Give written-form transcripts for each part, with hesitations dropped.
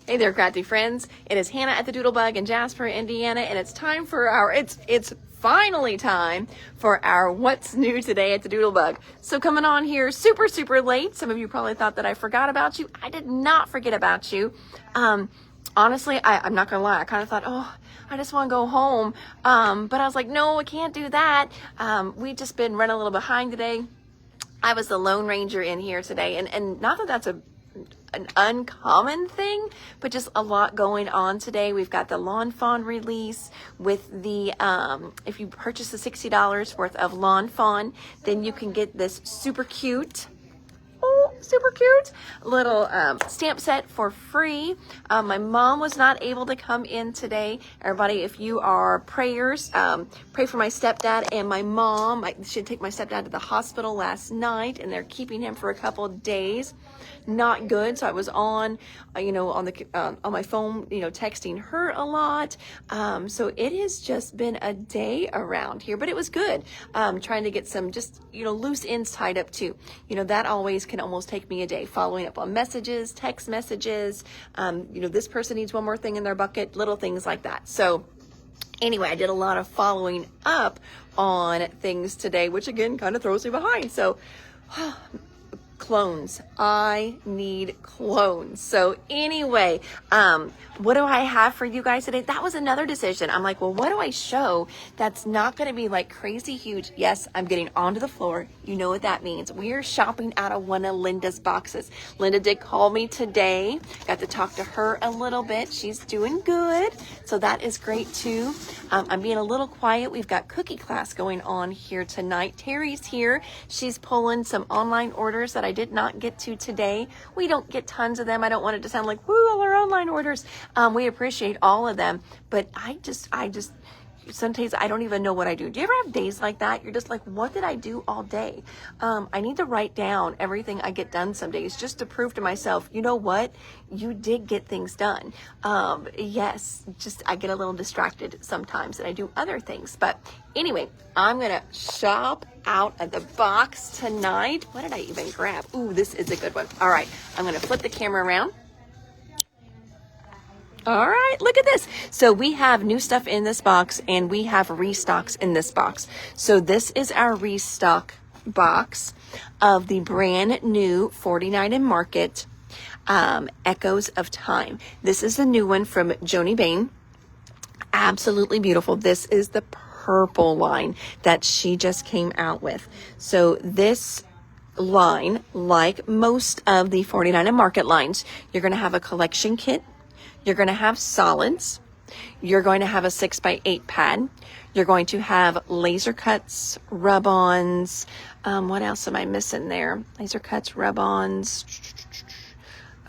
Hey there, crafty friends. It is Hannah at the Doodlebug in Jasper, Indiana, and it's time for our, it's finally time for our What's New Today at the Doodlebug. So coming on here super, super late. Some of you probably thought that I forgot about you. I did not forget about you. Honestly, I'm not gonna lie. I kind of thought, oh, I just want to go home. But I was like, no, I can't do that. We've just been running a little behind today. I was the Lone Ranger in here today, and not that that's an uncommon thing, but just a lot going on today. We've got the Lawn Fawn release with the, if you purchase the $60 worth of Lawn Fawn, then you can get this super cute little stamp set for free. My mom was not able to come in today. Everybody, if you are prayers, pray for my stepdad and my mom. I should take my stepdad to the hospital last night, and they're keeping him for a couple of days. Not good. So I was on, on my phone, texting her a lot. So it has just been a day around here, but it was good. Trying to get some just, loose ends tied up too. That always can almost take me a day, following up on messages, text messages. This person needs one more thing in their bucket, little things like that. So anyway, I did a lot of following up on things today, which again kind of throws me behind. So clones. I need clones. So anyway, what do I have for you guys today? That was another decision. I'm like, well, what do I show that's not going to be like crazy huge? Yes, I'm getting onto the floor. You know what that means. We are shopping out of one of Linda's boxes. Linda did call me today. Got to talk to her a little bit. She's doing good. So that is great too. I'm being a little quiet. We've got cookie class going on here tonight. Terry's here. She's pulling some online orders that I did not get to today. We don't get tons of them. I don't want it to sound like, woo, all our online orders. We appreciate all of them, but I just, sometimes I don't even know what I do. Do you ever have days like that? You're just like, what did I do all day? I need to write down everything I get done some days just to prove to myself, you know what? You did get things done. Yes, just I get a little distracted sometimes and I do other things. But anyway, I'm going to shop out of the box tonight. What did I even grab? Ooh, this is a good one. All right, I'm going to flip the camera around. All right, look at this. So we have new stuff in this box and we have restocks in this box. So this is our restock box of the brand new 49 and Market Echoes of Time. This is the new one from Joni Bain. Absolutely beautiful. This is the purple line that she just came out with. So this line, like most of the 49 and Market lines, you're going to have a collection kit. You're going to have solids. You're going to have a 6x8 pad. You're going to have laser cuts, rub-ons. What else am I missing there? Laser cuts, rub-ons.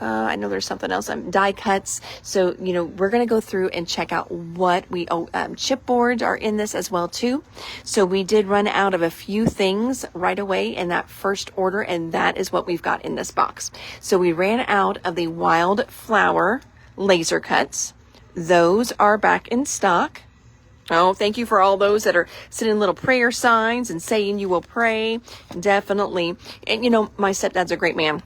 I know there's something else. Die cuts. So, we're going to go through and check out what we, chipboards are in this as well too. So we did run out of a few things right away in that first order, and that is what we've got in this box. So we ran out of the Wildflower laser cuts. Those are back in stock. Oh, thank you for all those that are sending little prayer signs and saying you will pray. Definitely. And my stepdad's a great man,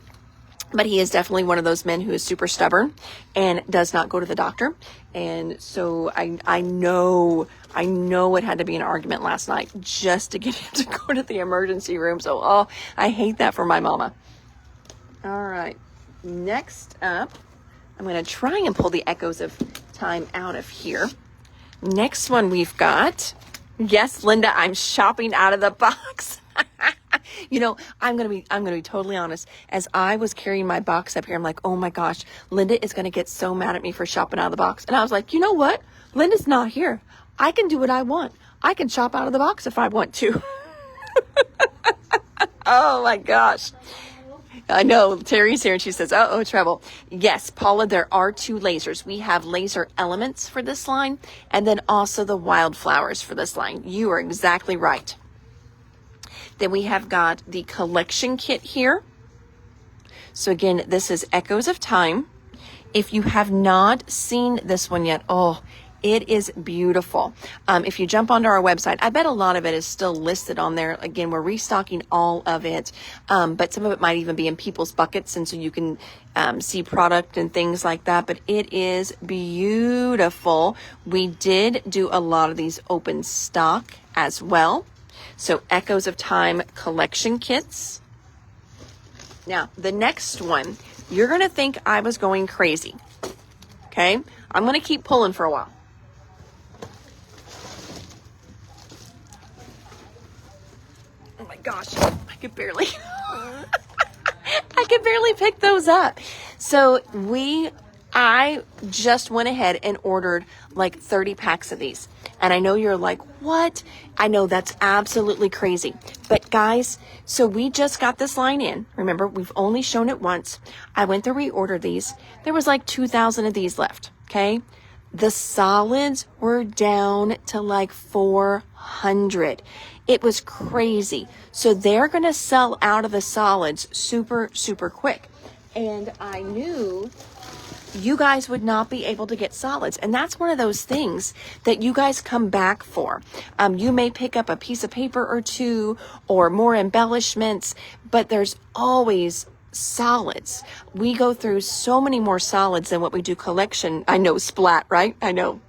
but he is definitely one of those men who is super stubborn and does not go to the doctor. And so I know it had to be an argument last night just to get him to go to the emergency room. So, I hate that for my mama. All right. Next up, I'm going to try and pull the Echoes of Time out of here. Next one we've got, yes, Linda, I'm shopping out of the box. I'm going to be totally honest. As I was carrying my box up here, I'm like, oh my gosh, Linda is going to get so mad at me for shopping out of the box. And I was like, you know what? Linda's not here. I can do what I want. I can shop out of the box if I want to. Oh my gosh. I know Terry's here and she says, uh-oh, trouble. Yes, Paula, there are two lasers. We have laser elements for this line and then also the wildflowers for this line. You are exactly right. Then we have got the collection kit here. So again, this is Echoes of Time. If you have not seen this one yet, It is beautiful. If you jump onto our website, I bet a lot of it is still listed on there. Again, we're restocking all of it, but some of it might even be in people's buckets, and so you can see product and things like that. But it is beautiful. We did do a lot of these open stock as well. So Echoes of Time collection kits. Now, the next one, you're going to think I was going crazy. Okay? I'm going to keep pulling for a while. Oh my gosh, I could barely pick those up. So I just went ahead and ordered like 30 packs of these. And I know you're like, what? I know that's absolutely crazy. But guys, so we just got this line in. Remember, we've only shown it once. I went to reorder these. There was like 2,000 of these left. Okay. The solids were down to like 400. It was crazy. So they're going to sell out of the solids super, super quick. And I knew you guys would not be able to get solids. And that's one of those things that you guys come back for. You may pick up a piece of paper or two or more embellishments, but there's always solids. We go through so many more solids than what we do collection. I know, splat, right? I know.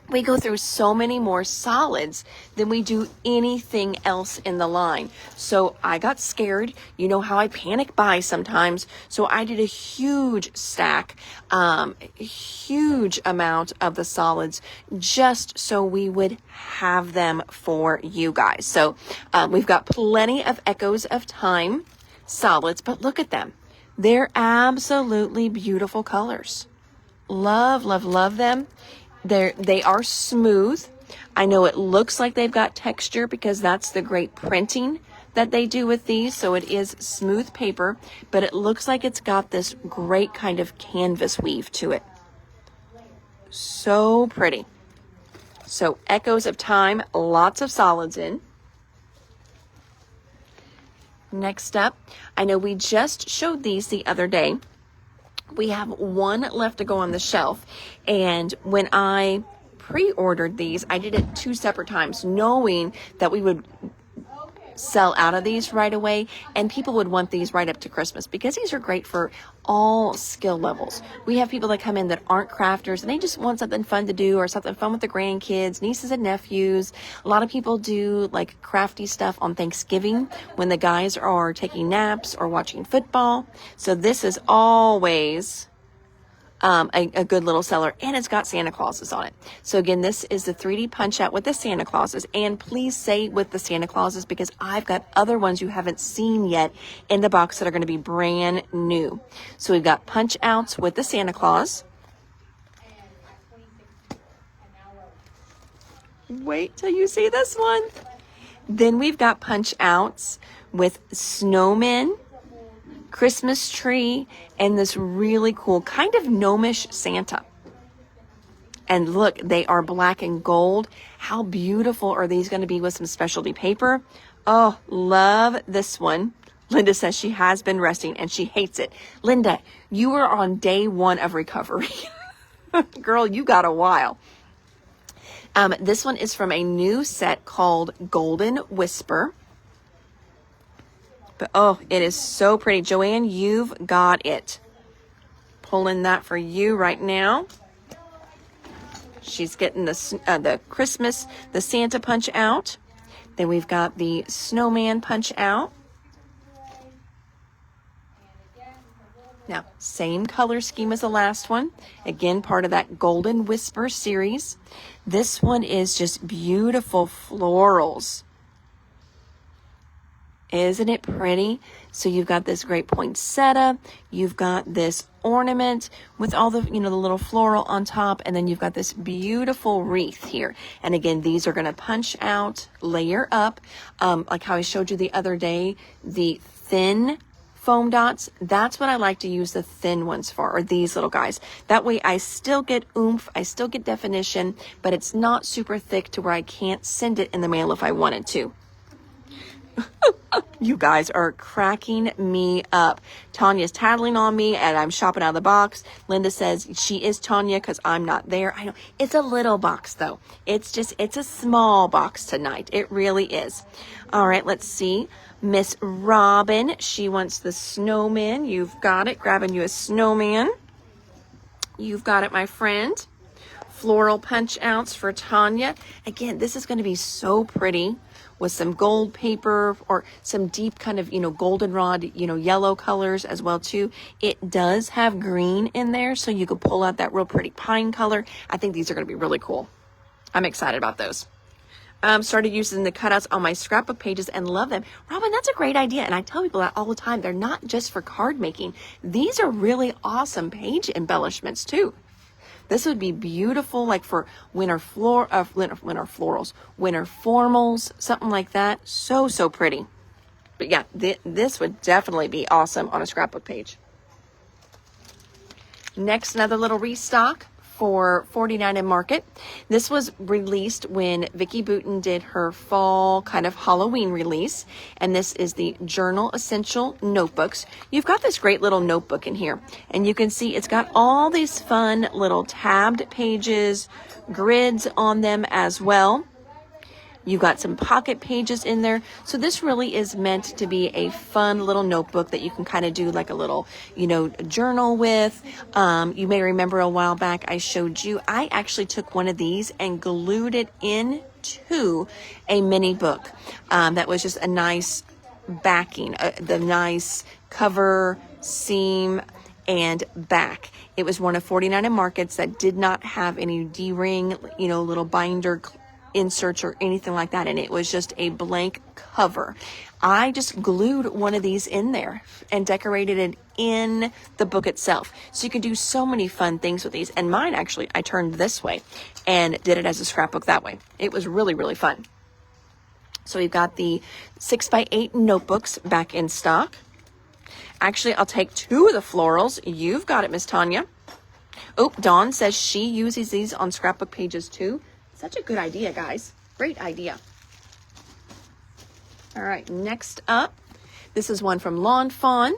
We go through so many more solids than we do anything else in the line. So I got scared. You know how I panic buy sometimes. So I did a huge stack, huge amount of the solids just so we would have them for you guys. So we've got plenty of Echoes of Time solids, but look at them. They're absolutely beautiful colors. Love, love, love them. They are smooth. I know it looks like they've got texture because that's the great printing that they do with these. So it is smooth paper, but it looks like it's got this great kind of canvas weave to it. So pretty. So Echoes of Time, lots of solids in. Next up, I know we just showed these the other day. We have one left to go on the shelf. And when I pre-ordered these, I did it 2 separate times, knowing that we would sell out of these right away and people would want these right up to Christmas because these are great for all skill levels. We have people that come in that aren't crafters and they just want something fun to do or something fun with the grandkids, nieces and nephews. A lot of people do like crafty stuff on Thanksgiving when the guys are taking naps or watching football. So this is always a good little seller, and it's got Santa Clauses on it. So again, this is the 3D punch out with the Santa Clauses, and please say with the Santa Clauses because I've got other ones you haven't seen yet in the box that are going to be brand new. So we've got punch outs with the Santa Claus. Wait till you see this one. Then we've got punch outs with snowmen, Christmas tree, and this really cool kind of gnomish Santa. And look, they are black and gold. How beautiful are these going to be with some specialty paper? Oh, love this one. Linda says she has been resting and she hates it. Linda, you are on day 1 of recovery. Girl, you got a while. This one is from a new set called Golden Whisper. But oh, it is so pretty. Joanne, you've got it. Pulling that for you right now. She's getting the Christmas, the Santa punch out. Then we've got the snowman punch out. Now, same color scheme as the last one. Again, part of that Golden Whisper series. This one is just beautiful florals. Isn't it pretty? So you've got this great poinsettia, you've got this ornament with all the, the little floral on top, and then you've got this beautiful wreath here. And again, these are going to punch out, layer up, like how I showed you the other day, the thin foam dots. That's what I like to use the thin ones for, or these little guys. That way I still get oomph, I still get definition, but it's not super thick to where I can't send it in the mail if I wanted to. You guys are cracking me up. Tanya's tattling on me and I'm shopping out of the box. Linda says she is Tanya because I'm not there. I know. It's a little box though. It's a small box tonight. It really is. All right, let's see. Miss Robin, she wants the snowman. You've got it. Grabbing you a snowman. You've got it, my friend. Floral punch outs for Tanya. Again, this is going to be so pretty with some gold paper or some deep kind of, goldenrod, yellow colors as well too. It does have green in there, so you could pull out that real pretty pine color. I think these are going to be really cool. I'm excited about those. Started using the cutouts on my scrapbook pages and love them. Robin, that's a great idea. And I tell people that all the time. They're not just for card making. These are really awesome page embellishments too. This would be beautiful, like for winter florals, winter formals, something like that. So pretty. But yeah, this would definitely be awesome on a scrapbook page. Next, another little restock for 49 and Market. This was released when Vicki Boutin did her fall kind of Halloween release. And this is the Journal Essential Notebooks. You've got this great little notebook in here. And you can see it's got all these fun little tabbed pages, grids on them as well. You've got some pocket pages in there. So this really is meant to be a fun little notebook that you can kind of do like a little, journal with. You may remember a while back I showed you, I actually took one of these and glued it into a mini book. That was just a nice backing, the nice cover, seam, and back. It was one of 49 and Markets that did not have any D-ring, little binder inserts or anything like that, and it was just a blank cover. I just glued one of these in there and decorated it in the book itself. So you can do so many fun things with these. And mine actually, I turned this way and did it as a scrapbook that way. It was really fun. So we've got the 6x8 notebooks back in stock. Actually, I'll take 2 of the florals. You've got it, Miss Tanya. Oh, Dawn says she uses these on scrapbook pages too. Such a good idea, guys. Great idea. All right, next up, this is one from Lawn Fawn.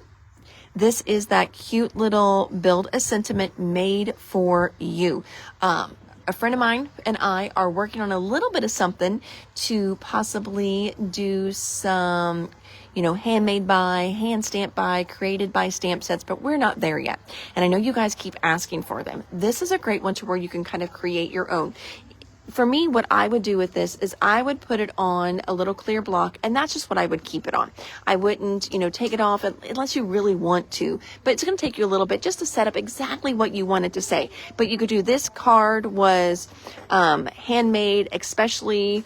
This is that cute little Build a Sentiment made for you. A friend of mine and I are working on a little bit of something to possibly do some, handmade by, hand stamped by, created by stamp sets, but we're not there yet. And I know you guys keep asking for them. This is a great one to where you can kind of create your own. For me, what I would do with this is I would put it on a little clear block, and that's just what I would keep it on. I wouldn't, take it off unless you really want to, but it's going to take you a little bit just to set up exactly what you wanted to say. But you could do, this card was handmade, especially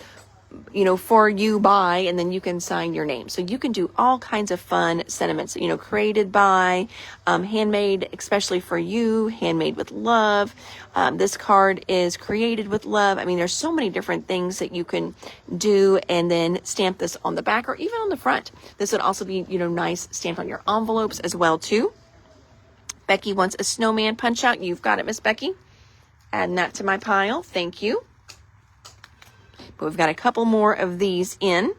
for you by, and then you can sign your name. So you can do all kinds of fun sentiments, created by, handmade, especially for you, handmade with love. This card is created with love. I mean, there's so many different things that you can do, and then stamp this on the back or even on the front. This would also be, nice stamped on your envelopes as well too. Becky wants a snowman punch out. You've got it, Miss Becky. Adding that to my pile. Thank you. But we've got a couple more of these in.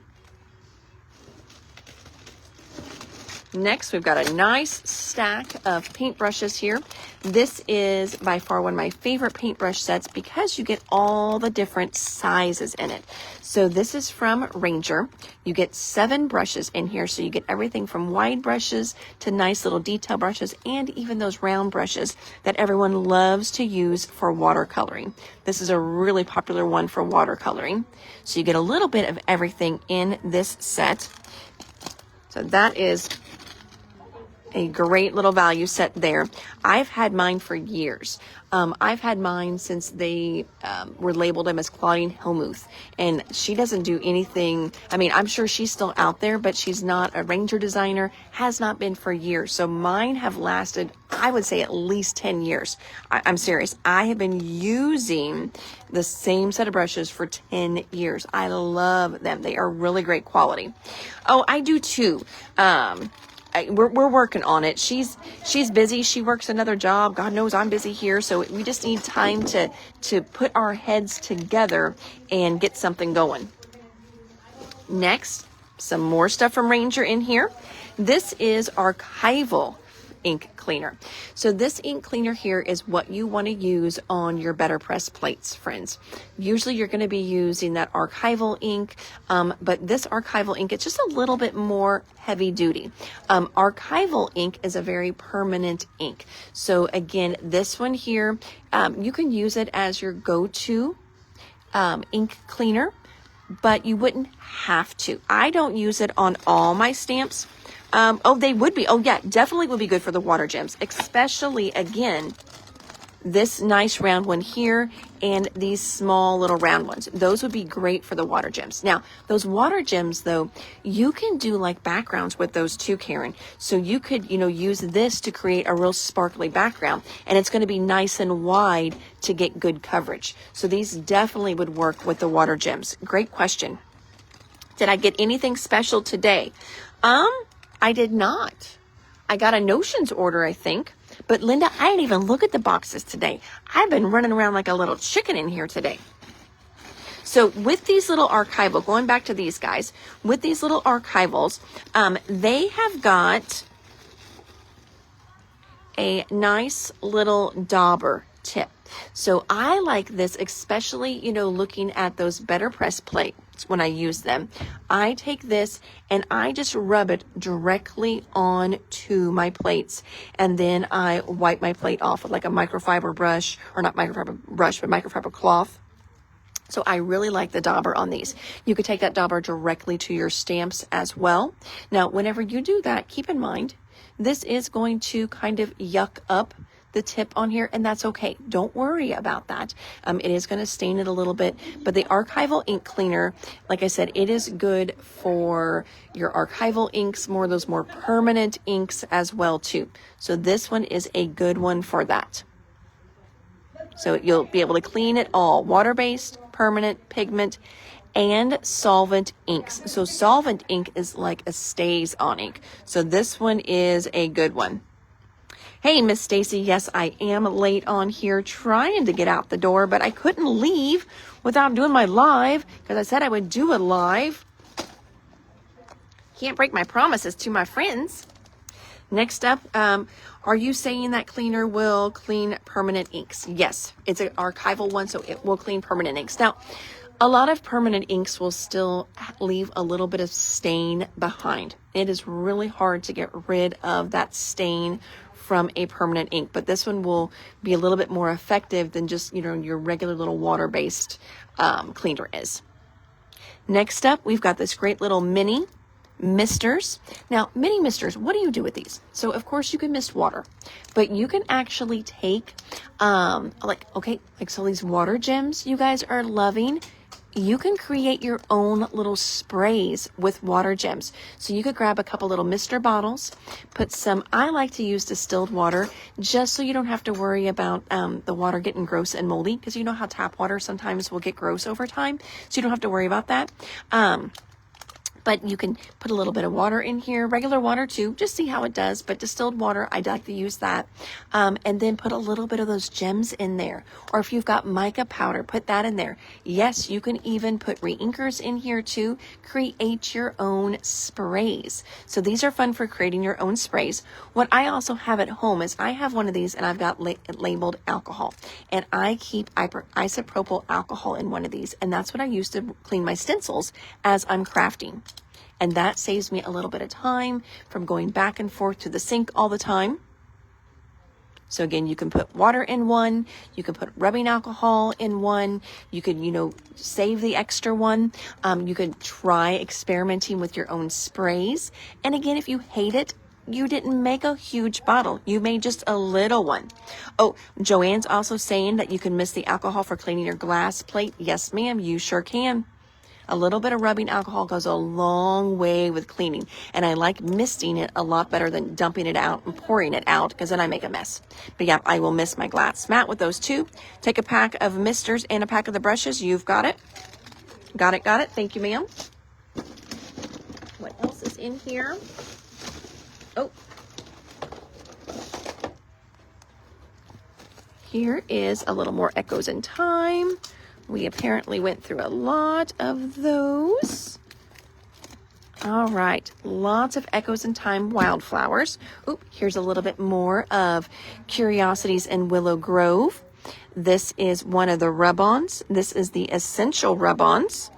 Next, we've got a nice stack of paintbrushes here. This is by far one of my favorite paintbrush sets because you get all the different sizes in it. So this is from Ranger. You get 7 brushes in here. So you get everything from wide brushes to nice little detail brushes and even those round brushes that everyone loves to use for watercoloring. This is a really popular one for watercoloring. So you get a little bit of everything in this set. So that is a great little value set there. I've had mine for years. I've had mine since they were labeled them as Claudine Hellmuth, and she doesn't do anything. I mean, I'm sure she's still out there, but she's not a Ranger designer, has not been for years. So mine have lasted, I would say, at least 10 years. I'm serious. I have been using the same set of brushes for 10 years. I love them. They are really great quality. Oh, I do too. We're working on it. She's busy. She works another job. God knows I'm busy here. So we just need time to put our heads together and get something going. Next, Some more stuff from Ranger in here. This is archival ink cleaner. So this ink cleaner here is what you want to use on your Better Press plates, friends. Usually you're going to be using that archival ink, but this archival ink, it's just a little bit more heavy duty. Archival ink is a very permanent ink. So again, this one here, you can use it as your go-to ink cleaner, but you wouldn't have to. I don't use it on all my stamps. They would be. Oh yeah, definitely would be good for the water gems, especially again, this nice round one here and these small little round ones. Those would be great for the water gems. Now, those water gems though, you can do like backgrounds with those too, Karen. So you could, use this to create a real sparkly background, and it's going to be nice and wide to get good coverage. So these definitely would work with the water gems. Great question. Did I get anything special today? I did not. I got a Notions order, I think. But Linda, I didn't even look at the boxes today. I've been running around like a little chicken in here today. So with these little archival, going back to these guys, with these little archivals, they have got a nice little dauber tip. So I like this, especially, looking at those Better Press plates when I use them. I take this and I just rub it directly onto my plates, and then I wipe my plate off with like a microfiber brush, or not microfiber brush, but microfiber cloth. So I really like the dauber on these. You could take that dauber directly to your stamps as well. Now, whenever you do that, keep in mind, this is going to kind of yuck up the tip on here, and that's okay. Don't worry about that. It is going to stain it a little bit, but the archival ink cleaner, like I said, it is good for your archival inks, those more permanent inks as well too. So this one is a good one for that. So you'll be able to clean it all, water-based, permanent, pigment, and solvent inks. So solvent ink is like a stays on ink. So this one is a good one. Hey, Miss Stacy, yes, I am late on here trying to get out the door, but I couldn't leave without doing my live because I said I would do a live. Can't break my promises to my friends. Next up, are you saying that cleaner will clean permanent inks? Yes, it's an archival one, so it will clean permanent inks. Now, a lot of permanent inks will still leave a little bit of stain behind. It is really hard to get rid of that stain from a permanent ink, but this one will be a little bit more effective than just, your regular little water-based cleaner is. Next up, we've got this great little mini misters. Now, mini misters, what do you do with these? So, of course, you can mist water, but you can actually take, so these water gems you guys are loving, you can create your own little sprays with water gems. So you could grab a couple little mister bottles, put some, I like to use distilled water just so you don't have to worry about the water getting gross and moldy, because you know how tap water sometimes will get gross over time. So you don't have to worry about that. But you can put a little bit of water in here, regular water too, just see how it does. But distilled water, I'd like to use that. And then put a little bit of those gems in there. Or if you've got mica powder, put that in there. Yes, you can even put reinkers in here too. Create your own sprays. So these are fun for creating your own sprays. What I also have at home is I have one of these and I've got labeled alcohol. And I keep isopropyl alcohol in one of these. And that's what I use to clean my stencils as I'm crafting. And that saves me a little bit of time from going back and forth to the sink all the time. So again, you can put water in one, you can put rubbing alcohol in one, you could, save the extra one. You could try experimenting with your own sprays. And again, if you hate it, you didn't make a huge bottle. You made just a little one. Oh, Joanne's also saying that you can mist the alcohol for cleaning your glass plate. Yes, ma'am, you sure can. A little bit of rubbing alcohol goes a long way with cleaning, and I like misting it a lot better than dumping it out and pouring it out, because then I make a mess. But yeah, I will mist my glass mat with those two. Take a pack of misters and a pack of the brushes. You've got it. Got it. Thank you, ma'am. What else is in here? Oh. Here is a little more Echoes in Time. We apparently went through a lot of those. All right, lots of Echoes in Time wildflowers. Oop, here's a little bit more of Curiosities in Willow Grove. This is one of the rub-ons. This is the Essential Rub-ons.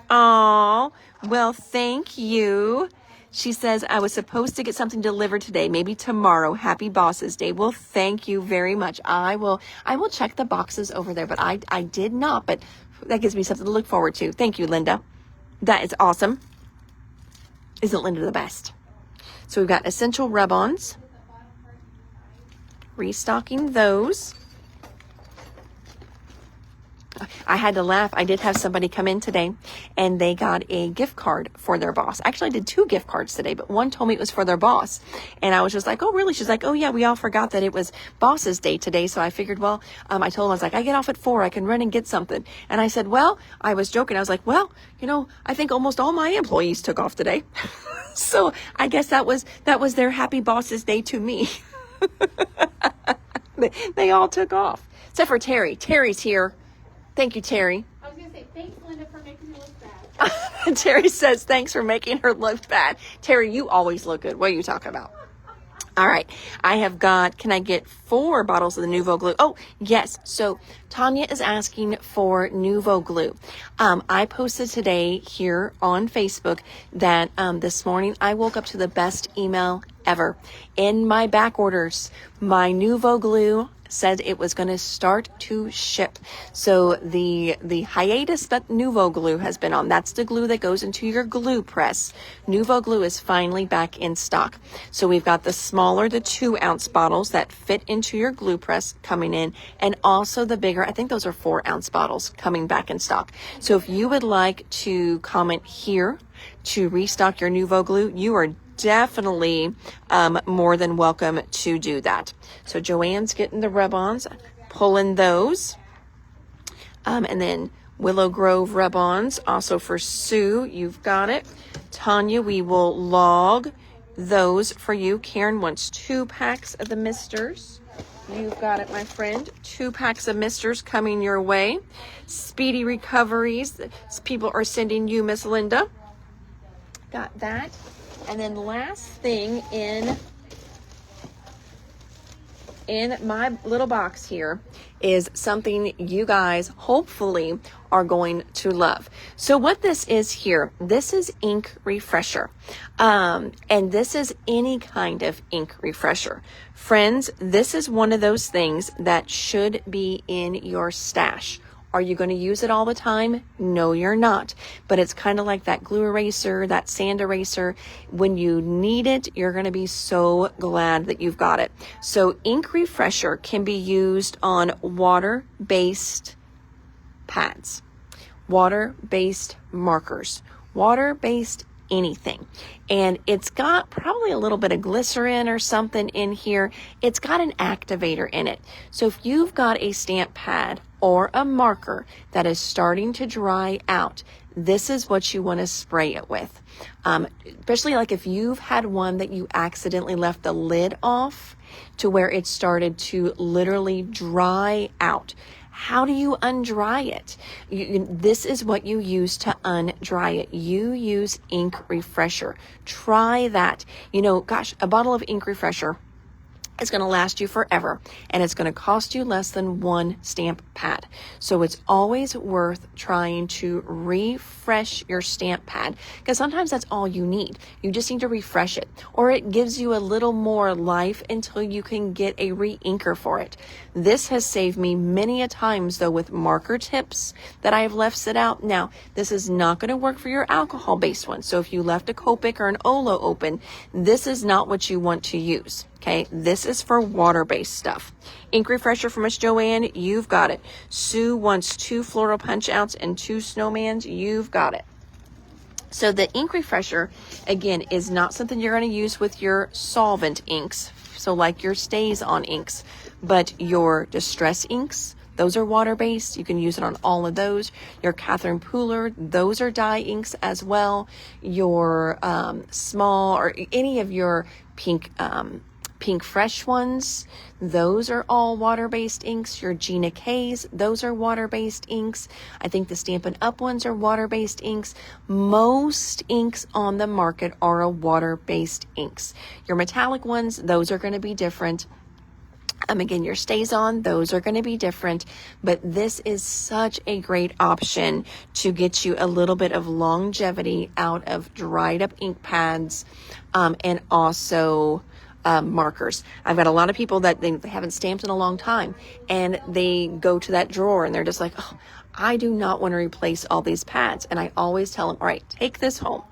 Oh, well, thank you. She says, I was supposed to get something delivered today, maybe tomorrow. Happy Bosses Day. Well, thank you very much. I will check the boxes over there, but I did not, but that gives me something to look forward to. Thank you, Linda. That is awesome. Isn't Linda the best? So we've got Essential Rub-Ons. Restocking those. I had to laugh. I did have somebody come in today and they got a gift card for their boss. Actually, I did 2 gift cards today, but one told me it was for their boss. And I was just like, oh, really? She's like, oh, yeah, we all forgot that it was Boss's Day today. So I figured, well, I told him, I was like, I get off at 4. I can run and get something. And I said, well, I was joking. I was like, well, I think almost all my employees took off today. So I guess that was their happy Boss's Day to me. They all took off. Except for Terry. Terry's here. Thank you, Terry. I was going to say, thanks, Linda, for making me look bad. Terry says, thanks for making her look bad. Terry, you always look good. What are you talking about? All right. I have got, can I get 4 bottles of the Nuvo Glue? Oh, yes. So Tanya is asking for Nuvo Glue. I posted today here on Facebook that this morning I woke up to the best email ever. In my back orders, my Nuvo Glue said it was going to start to ship. So the hiatus that Nuvo Glue has been on, that's the glue that goes into your glue press. Nuvo Glue is finally back in stock. So we've got the smaller, the 2-ounce bottles that fit into your glue press coming in, and also the bigger, I think those are 4-ounce bottles coming back in stock. So if you would like to comment here to restock your Nuvo Glue, you are definitely more than welcome to do that. So Joanne's getting the rub-ons, pulling those. And then Willow Grove rub-ons, also for Sue, you've got it. Tanya, we will log those for you. Karen wants 2 packs of the Misters. You've got it, my friend. 2 packs of Misters coming your way. Speedy recoveries. People are sending you, Miss Linda. Got that. And then last thing in my little box here is something you guys hopefully are going to love. So what this is here, this is ink refresher. And this is any kind of ink refresher. Friends, this is one of those things that should be in your stash. Are you going to use it all the time? No, you're not. But it's kind of like that glue eraser, that sand eraser. When you need it, you're going to be so glad that you've got it. So ink refresher can be used on water-based pads, water-based markers, water-based anything. And it's got probably a little bit of glycerin or something in here. It's got an activator in it. So if you've got a stamp pad or a marker that is starting to dry out, this is what you want to spray it with. Especially like if you've had one that you accidentally left the lid off to where it started to literally dry out. How do you undry it? This is what you use to undry it. You use ink refresher. Try that. Gosh, a bottle of ink refresher is going to last you forever, and it's going to cost you less than 1 stamp pad. So it's always worth trying to refresh your stamp pad, because sometimes that's all you need. You just need to refresh it, or it gives you a little more life until you can get a re-inker for it. This has saved me many a times though with marker tips that I have left sit out. Now, this is not going to work for your alcohol-based one. So if you left a Copic or an Olo open, this is not what you want to use. Okay, this is for water-based stuff. Ink refresher for Miss Joanne, you've got it. Sue wants 2 floral punch outs and 2 snowmans, you've got it. So the ink refresher, again, is not something you're going to use with your solvent inks, so like your Stays On inks, but your distress inks, those are water-based. You can use it on all of those. Your Catherine Pooler, those are dye inks as well. Your small or any of your pink Pink Fresh ones, those are all water-based inks. Your Gina K's, those are water-based inks. I think the Stampin' Up! Ones are water-based inks. Most inks on the market are water-based inks. Your metallic ones, those are going to be different. Again, your StazOn, those are going to be different, but this is such a great option to get you a little bit of longevity out of dried up ink pads, and also markers. I've got a lot of people that they haven't stamped in a long time, and they go to that drawer and they're just like, oh, I do not want to replace all these pads. And I always tell them, all right, take this home.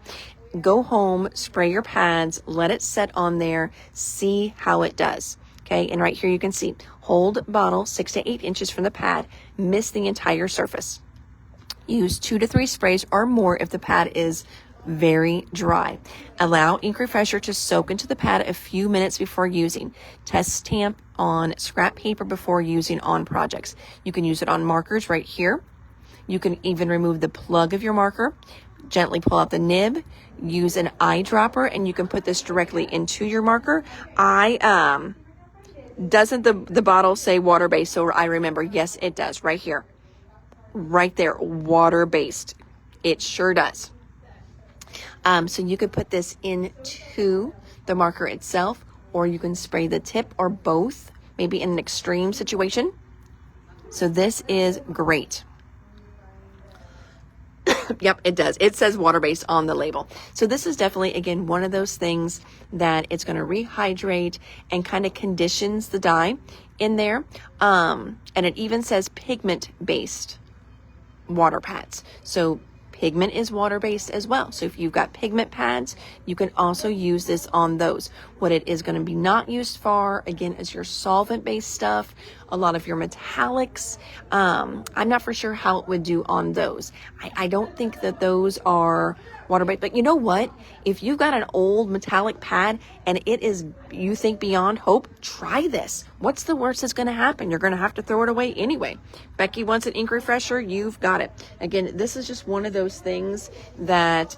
Go home, spray your pads, let it set on there, see how it does. Okay, and right here you can see, hold bottle 6 to 8 inches from the pad, mist the entire surface. Use 2 to 3 sprays or more if the pad is very dry. Allow ink refresher to soak into the pad a few minutes before using. Test stamp on scrap paper before using on projects. You can use it on markers right here. You can even remove the plug of your marker, gently pull out the nib, use an eyedropper, and you can put this directly into your marker. Doesn't the bottle say water-based? So I remember, yes, it does right here. Right there, water-based. It sure does. So you could put this into the marker itself, or you can spray the tip, or both, maybe in an extreme situation. So this is great. Yep, it does. It says water-based on the label. So this is definitely, again, one of those things that it's going to rehydrate and kind of conditions the dye in there. And it even says pigment-based water pads. So pigment is water-based as well. So if you've got pigment pads, you can also use this on those. What it is going to be not used for, again, is your solvent-based stuff, a lot of your metallics. I'm not for sure how it would do on those. I don't think that those are water-based, but you know what? If you've got an old metallic pad and it is, you think beyond hope, try this. What's the worst that's going to happen? You're going to have to throw it away anyway. Becky wants an ink refresher. You've got it. Again, this is just one of those things that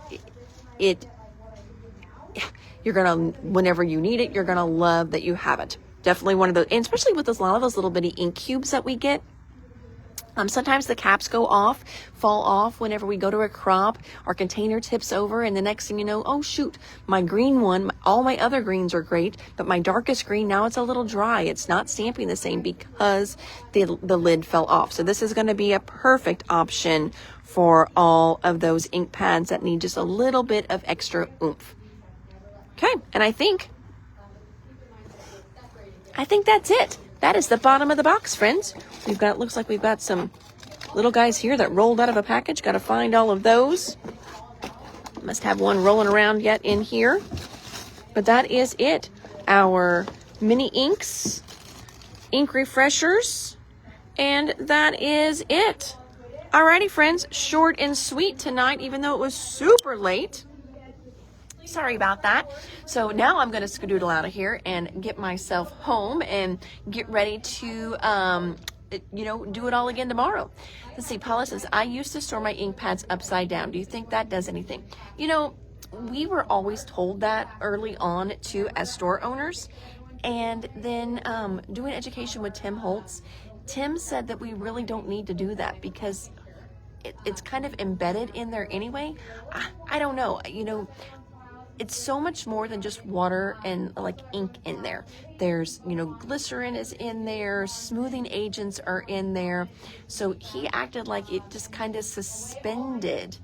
you're going to, whenever you need it, you're going to love that you have it. Definitely one of those, and especially with those, a lot of those little bitty ink cubes that we get. Sometimes the caps fall off whenever we go to a crop. Our container tips over, and the next thing you know, oh shoot, my green one, all my other greens are great, but my darkest green, now it's a little dry. It's not stamping the same because the lid fell off. So this is going to be a perfect option for all of those ink pads that need just a little bit of extra oomph. Okay, and I think that's it. That is the bottom of the box, friends. Looks like we've got some little guys here that rolled out of a package. Got to find all of those. Must have one rolling around yet in here. But that is it. Our mini inks, ink refreshers, and that is it. Alrighty, friends. Short and sweet tonight, even though it was super late. Sorry about that. So now I'm going to skedoodle out of here and get myself home and get ready to, do it all again tomorrow. Let's see. Paula says, I used to store my ink pads upside down. Do you think that does anything? We were always told that early on too as store owners. And then doing education with Tim Holtz, Tim said that we really don't need to do that because it's kind of embedded in there anyway. I don't know. It's so much more than just water and like ink in there. There's, glycerin is in there, smoothing agents are in there. So he acted like it just kind of suspended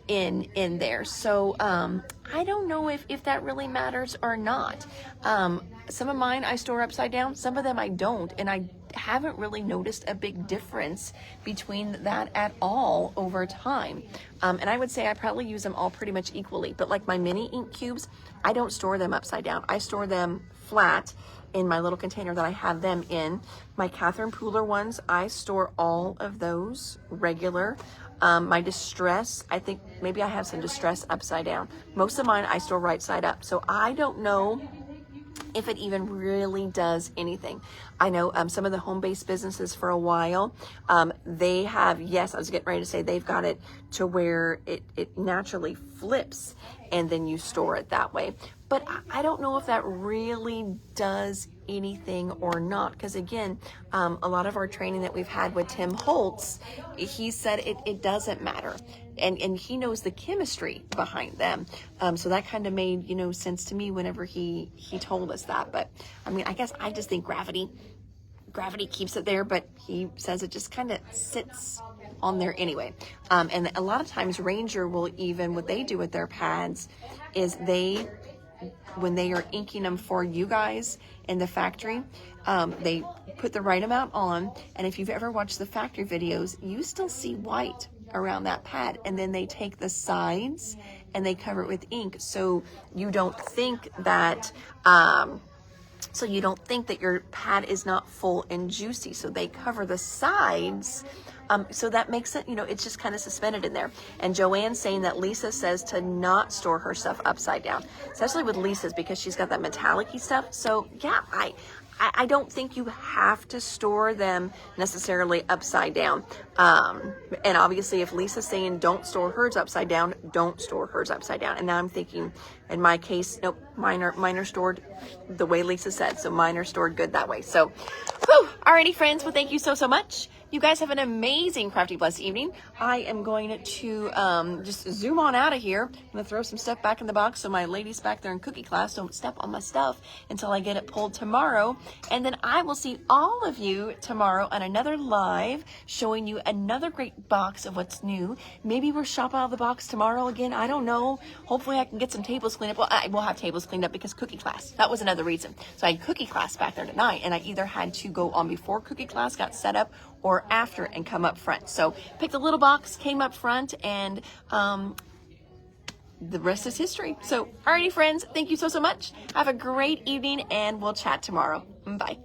in there. So I don't know if that really matters or not. Some of mine I store upside down, some of them I don't, and I haven't really noticed a big difference between that at all over time. And I would say I probably use them all pretty much equally, but like my mini ink cubes, I don't store them upside down. I store them flat in my little container that I have them in. My Catherine Pooler ones, I store all of those regular. My Distress, I think maybe I have some Distress upside down. Most of mine I store right side up. So I don't know if it even really does anything. I know some of the home-based businesses for a while, they have, yes, I was getting ready to say they've got it to where it naturally flips and then you store it that way. but I don't know if that really does anything or not, because again, a lot of our training that we've had with Tim Holtz, he said it doesn't matter, and he knows the chemistry behind them, so that kind of made, you know, sense to me whenever he told us that. But I mean, I guess I just think gravity keeps it there, but he says it just kind of sits on there anyway. And a lot of times Ranger will even, what they do with their pads is when they are inking them for you guys in the factory, they put the right amount on, and if you've ever watched the factory videos, you still see white around that pad, and then they take the sides and they cover it with ink, so you don't think that your pad is not full and juicy. So they cover the sides, so that makes it, you know, it's just kind of suspended in there. And Joanne's saying that Lisa says to not store her stuff upside down, especially with Lisa's, because she's got that metallic-y stuff. So yeah, I don't think you have to store them necessarily upside down. And obviously if Lisa's saying don't store hers upside down, don't store hers upside down. And now I'm thinking, in my case, nope, mine are stored the way Lisa said. So mine are stored good that way. So, whew, alrighty friends, well thank you so much. You guys have an amazing crafty blessed evening. I am going to just zoom on out of here. I'm going to throw some stuff back in the box so my ladies back there in cookie class don't step on my stuff until I get it pulled tomorrow. And then I will see all of you tomorrow on another live showing you another great box of what's new. Maybe we'll shop out of the box tomorrow again. I don't know. Hopefully I can get some tables cleaned up. Well, I will have tables cleaned up because cookie class. That was another reason. So I had cookie class back there tonight, and I either had to go on before cookie class got set up or after and come up front. So picked a little box, came up front, and the rest is history. So alrighty friends, thank you so much. Have a great evening, and we'll chat tomorrow. Bye.